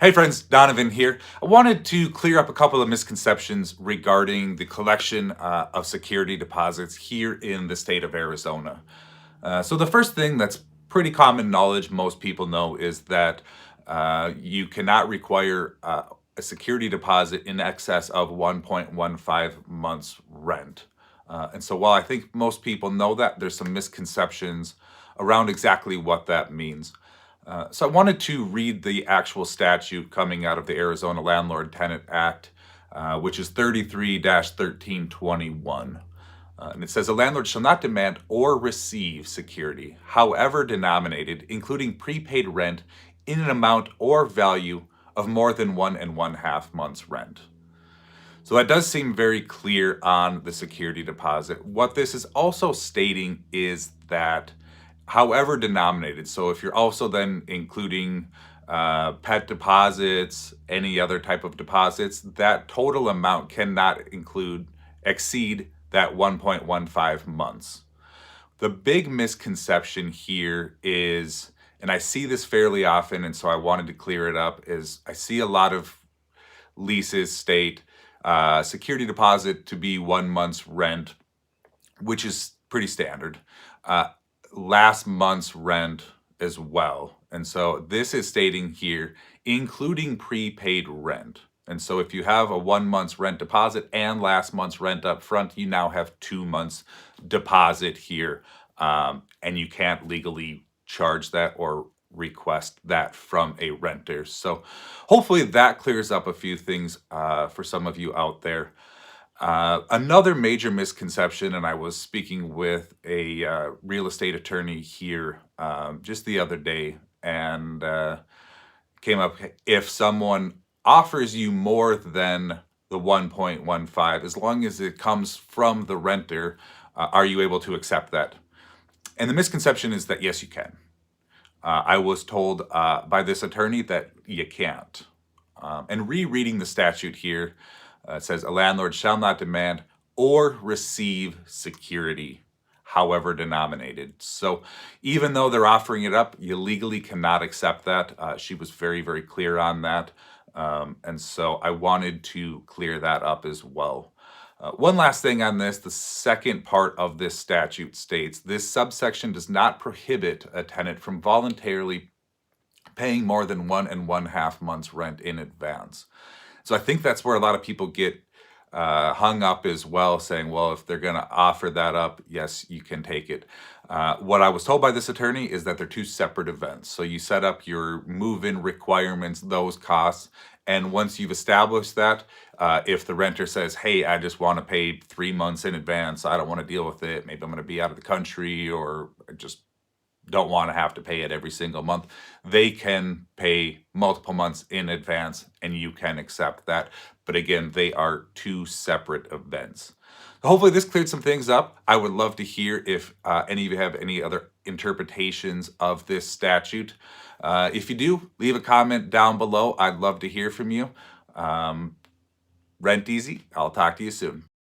Hey friends, Donovan here. I wanted to clear up a couple of misconceptions regarding the collection of security deposits here in the state of Arizona. So the first thing that's pretty common knowledge, most people know, is that you cannot require a security deposit in excess of 1.15 months rent. And so while I think most people know that, there's some misconceptions around exactly what that means. So I wanted to read the actual statute coming out of the Arizona Landlord Tenant Act, which is 33-1321. And it says a landlord shall not demand or receive security, however denominated, including prepaid rent, in an amount or value of more than 1.5 months' rent. So that does seem very clear on the security deposit. What this is also stating is that, however denominated, so if you're also then including pet deposits, any other type of deposits, that total amount cannot exceed that 1.15 months. The big misconception here is, and I see this fairly often, and so I wanted to clear it up, is I see a lot of leases state security deposit to be 1 month's rent, which is pretty standard. Uh, Last month's rent as well. And so this is stating here, including prepaid rent. And so if you have a 1 month's rent deposit and last month's rent up front, you now have 2 months deposit here. And you can't legally charge that or request that from a renter. So hopefully that clears up a few things for some of you out there. Another major misconception, and I was speaking with a real estate attorney here just the other day, and came up, if someone offers you more than the 1.15, as long as it comes from the renter, are you able to accept that? And the misconception is that yes, you can. I was told by this attorney that you can't. And rereading the statute here, it says a landlord shall not demand or receive security, however denominated. So even though they're offering it up, you legally cannot accept that. She was very, very clear on that. And so I wanted to clear that up as well. One last thing on this, the second part of this statute states, this subsection does not prohibit a tenant from voluntarily paying more than 1.5 months rent in advance. So I think that's where a lot of people get hung up as well, saying, well, if they're going to offer that up, yes, you can take it. What I was told by this attorney is that they're two separate events. So you set up your move-in requirements, those costs, and once you've established that, if the renter says, hey, I just want to pay 3 months in advance, I don't want to deal with it, maybe I'm going to be out of the country, or I just don't want to have to pay it every single month, they can pay multiple months in advance and you can accept that. But again, they are two separate events. Hopefully this cleared some things up. I would love to hear if any of you have any other interpretations of this statute. If you do, leave a comment down below. I'd love to hear from you. Rent easy. I'll talk to you soon.